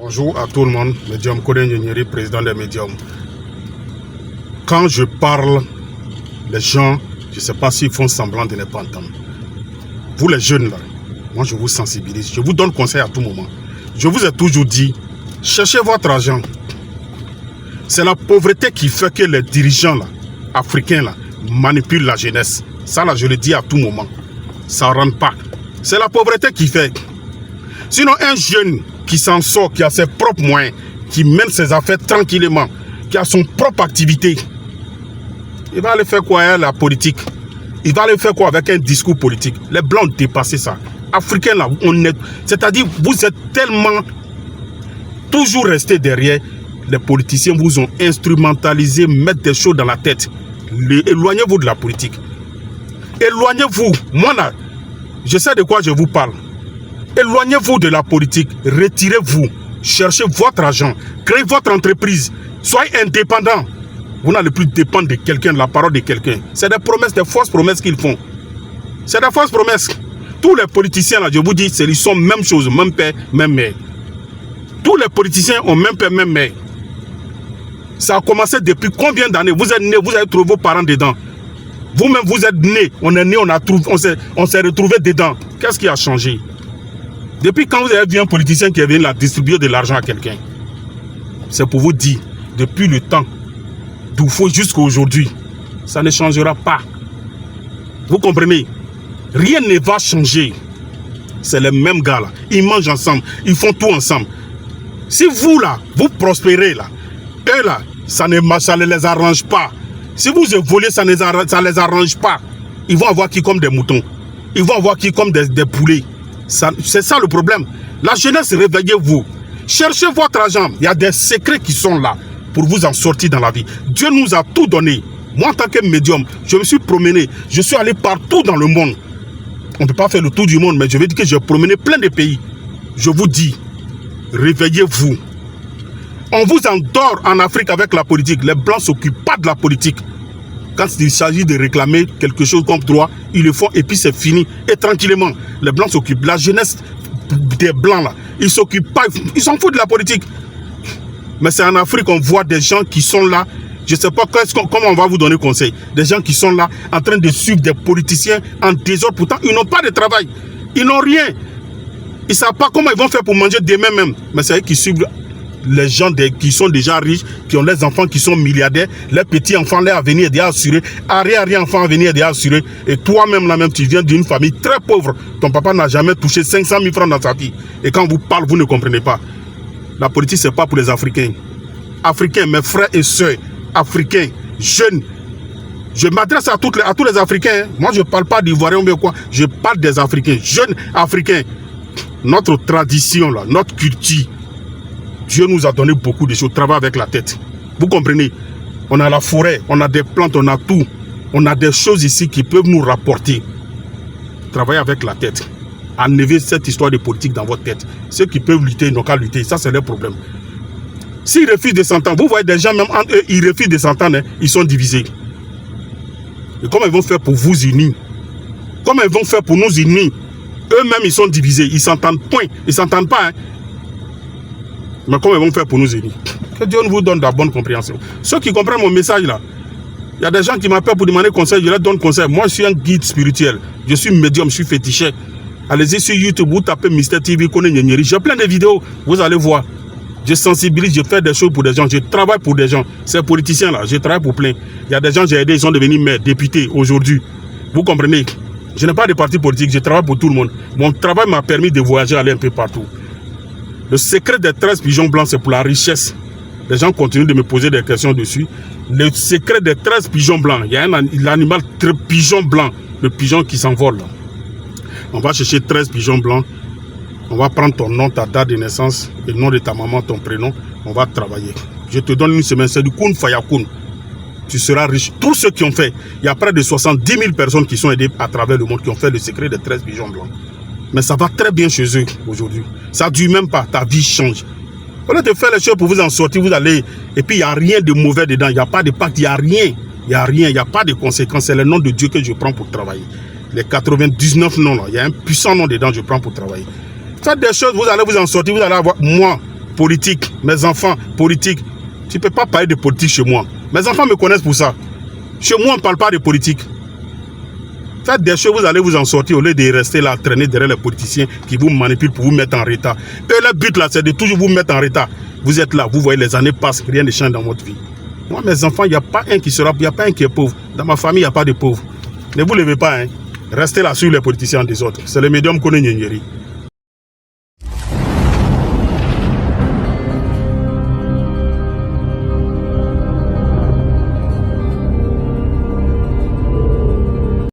Bonjour à tout le monde, Médium Codé Nyeri, président des médiums. Quand je parle, les gens, je ne sais pas s'ils font semblant de ne pas entendre. Vous les jeunes là, moi je vous sensibilise, je vous donne conseil à tout moment. Je vous ai toujours dit, cherchez votre argent. C'est la pauvreté qui fait que les dirigeants là, africains là, manipulent la jeunesse. Ça là, je le dis à tout moment. Ça ne rentre pas. C'est la pauvreté qui fait. Sinon, un jeune qui s'en sort, qui a ses propres moyens, qui mène ses affaires tranquillement, qui a son propre activité, il va aller faire quoi hein, la politique? Il va aller faire quoi avec un discours politique? Les Blancs ont dépassé ça. Africains là, c'est-à-dire vous êtes tellement toujours restés derrière. Les politiciens vous ont instrumentalisé, mettre des choses dans la tête. Éloignez-vous de la politique. Éloignez-vous. Moi là, je sais de quoi je vous parle. Éloignez-vous de la politique, retirez-vous, cherchez votre argent, créez votre entreprise, soyez indépendant. Vous n'allez plus dépendre de quelqu'un, de la parole de quelqu'un. C'est des promesses, des fausses promesses qu'ils font. C'est des fausses promesses. Tous les politiciens, là, je vous dis, ils sont même chose, même père, même mère. Tous les politiciens ont même père, même mère. Ça a commencé depuis combien d'années? Vous êtes né, vous avez trouvé vos parents dedans. Vous-même, vous êtes né, on est né, on s'est retrouvé dedans. Qu'est-ce qui a changé? Depuis quand vous avez vu un politicien qui est venu distribuer de l'argent à quelqu'un? C'est pour vous dire, depuis le temps d'Oufo jusqu'à aujourd'hui, ça ne changera pas. Vous comprenez? Rien ne va changer. C'est les mêmes gars là. Ils mangent ensemble, ils font tout ensemble. Si vous là, vous prospérez là, eux là, ça ne les arrange pas. Si vous volez, ça ne les arrange pas. Ils vont avoir qui comme des moutons. Ils vont avoir qui comme des poulets. C'est ça le problème. La jeunesse, réveillez-vous. Cherchez votre argent. Il y a des secrets qui sont là pour vous en sortir dans la vie. Dieu nous a tout donné. Moi, en tant que médium, je me suis promené. Je suis allé partout dans le monde. On ne peut pas faire le tour du monde, mais je veux dire que j'ai promené plein de pays. Je vous dis, réveillez-vous. On vous endort en Afrique avec la politique. Les Blancs ne s'occupent pas de la politique. Quand il s'agit de réclamer quelque chose comme droit, ils le font et puis c'est fini. Et tranquillement, les Blancs s'occupent. La jeunesse des Blancs, là, ils ne s'occupent pas. Ils s'en foutent de la politique. Mais c'est en Afrique qu'on voit des gens qui sont là. Je ne sais pas comment on va vous donner conseil. Des gens qui sont là en train de suivre des politiciens en désordre. Pourtant, ils n'ont pas de travail. Ils n'ont rien. Ils ne savent pas comment ils vont faire pour manger demain même. Mais c'est eux qui suivent les gens qui sont déjà riches, qui ont les enfants qui sont milliardaires, les petits-enfants, leur avenir est déjà assuré, arrière-enfant avenir est déjà assuré. Et toi-même, là même, tu viens d'une famille très pauvre. Ton papa n'a jamais touché 500 000 francs dans sa vie. Et quand vous parlez, vous ne comprenez pas. La politique, ce n'est pas pour les Africains. Africains, mes frères et sœurs, Africains, jeunes. Je m'adresse à tous les Africains. Hein. Moi, je ne parle pas d'Ivoiriens ou bien quoi. Je parle des Africains, jeunes Africains. Notre tradition, là, notre culture, Dieu nous a donné beaucoup de choses. Travailler avec la tête. Vous comprenez? On a la forêt, on a des plantes, on a tout. On a des choses ici qui peuvent nous rapporter. Travailler avec la tête. Enlevez cette histoire de politique dans votre tête. Ceux qui peuvent lutter, ils n'ont qu'à lutter. Ça, c'est leur problème. S'ils refusent de s'entendre, vous voyez des gens, même entre eux, ils refusent de s'entendre, hein, ils sont divisés. Et comment ils vont faire pour vous unir? Comment ils vont faire pour nous unir? Eux-mêmes, ils sont divisés. Ils s'entendent point. Ils ne s'entendent pas. Hein. Mais comment ils vont faire pour nous unir? Que Dieu vous donne de la bonne compréhension. Ceux qui comprennent mon message là, il y a des gens qui m'appellent pour demander conseil, je leur donne conseil. Moi, je suis un guide spirituel. Je suis médium, je suis féticheur. Allez-y sur YouTube, vous tapez Mister TV, Codé Nyeri. J'ai plein de vidéos, vous allez voir. Je sensibilise, je fais des choses pour des gens, je travaille pour des gens. Ces politiciens là, je travaille pour plein. Il y a des gens que j'ai aidés, ils sont devenus maires, députés aujourd'hui. Vous comprenez? Je n'ai pas de parti politique, je travaille pour tout le monde. Mon travail m'a permis de voyager, aller un peu partout. Le secret des 13 pigeons blancs, c'est pour la richesse. Les gens continuent de me poser des questions dessus. Le secret des 13 pigeons blancs, il y a l'animal pigeon blanc, le pigeon qui s'envole. On va chercher 13 pigeons blancs. On va prendre ton nom, ta date de naissance, le nom de ta maman, ton prénom. On va travailler. Je te donne une semaine, c'est du kun fayakun. Tu seras riche. Tous ceux qui ont fait, il y a près de 70 000 personnes qui sont aidées à travers le monde, qui ont fait le secret des 13 pigeons blancs. Mais ça va très bien chez eux aujourd'hui. Ça ne dure même pas, ta vie change. Au lieu de faire les choses pour vous en sortir, vous allez... Et puis il n'y a rien de mauvais dedans, il n'y a pas de pacte, il n'y a rien. Il n'y a rien, il n'y a pas de conséquences. C'est le nom de Dieu que je prends pour travailler. Les 99 noms là, il y a un puissant nom dedans que je prends pour travailler. Faites des choses, vous allez vous en sortir, vous allez avoir... Moi, politique, mes enfants, politique. Tu ne peux pas parler de politique chez moi. Mes enfants me connaissent pour ça. Chez moi, on ne parle pas de politique. Faites des choses, vous allez vous en sortir au lieu de rester là, traîner derrière les politiciens qui vous manipulent pour vous mettre en retard. Et le but là, c'est de toujours vous mettre en retard. Vous êtes là, vous voyez les années passent, rien ne change dans votre vie. Moi, mes enfants, il n'y a pas un qui sera, il n'y a pas un qui est pauvre. Dans ma famille, il n'y a pas de pauvres. Ne vous levez pas, hein. Restez là sur les politiciens des autres. C'est le médium Koné Nyeri.